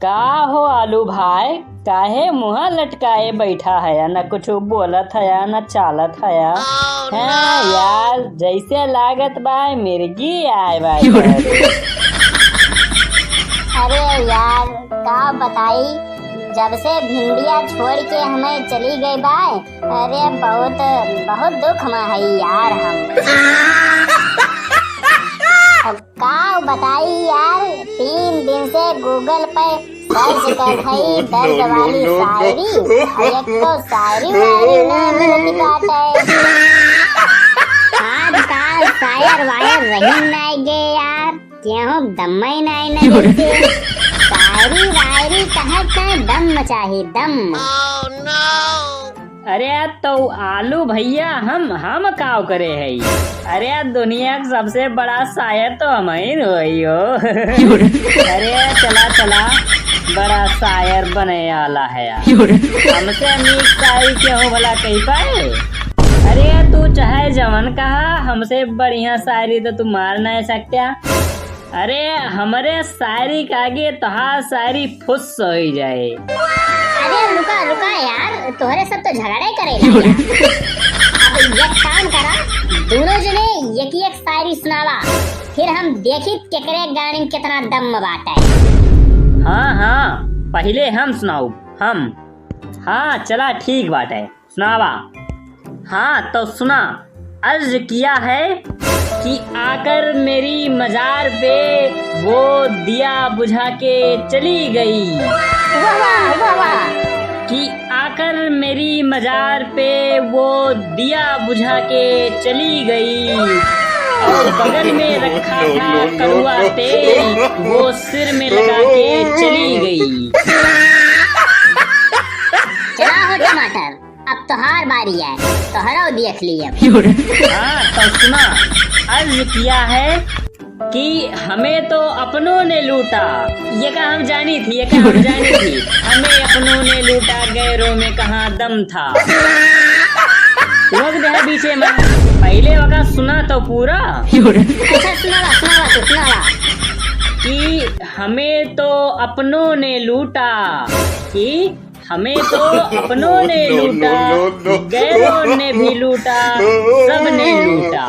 का हो आलू भाई, काहे मुँह लटकाए बैठा है, न कुछ बोलत है न चालत है। हाँ यार, जैसे लागत बा मिर्गी आए भाई। अरे यार का बताई, जब से भिंडिया छोड़ के हमें चली गई बाय, अरे बहुत बहुत दुख में है यार हम। अब का बताई यार, 3 दिन से गूगल पे सर्च कर रही दर्द वाली शायरी, एक तो शायरी वायरी ना मिलती बाटे। आजकल शायर वायर रही नहीं गे यार, क्यों दम ही नहीं मिलती। शायरी वायरी कहत है दम चाहिए दम। अरे तो आलू भैया हम काव करे है। अरे दुनिया का सबसे बड़ा शायर तो हम ही हो। अरे चला बड़ा शायर बने वाला है यार, हमसे अमीर शायरी क्यों भला कही पाए। अरे तू चाहे जवन कहा, हमसे बढ़िया शायरी तो तू मार नहीं सकता। अरे हमारे शायरी के आगे तोहार शायरी फुस हो ही जाए। अरे रुका यार, तोहरे सब तो झगड़े करेला क्या? अब एक काम करा, दोनों जने एक शायरी सुनावा, फिर हम देखी केकरे गाने में कितना दम बाटे। हाँ पहले हम सुनाऊ हम। हाँ चला ठीक बात है, सुनावा। हाँ तो सुना। अर्ज किया है कि आकर मेरी मजार पे वो दिया बुझा के चली गई। वाह। कि आकर मेरी मजार पे वो दिया बुझा के चली गई, और बगल में रखा था कड़वा तेल, वो सिर में लगा के चली गई। चला हो टमाटर, अब तोहार बारी है, तोहरा देख लिया। हाँ तो सुना। अर्ज किया है कि हमें तो अपनों ने लूटा, ये का हम जानी थी, हमें अपनों ने लूटा, गैरों में कहाँ दम था। रोक दे पीछे में, पहले वक्त सुना तो पूरा। अच्छा सुनावा। कि हमें तो अपनों ने लूटा, कि हमें तो अपनों ने लूटा, गैरों ने भी लूटा, सब ने लूटा।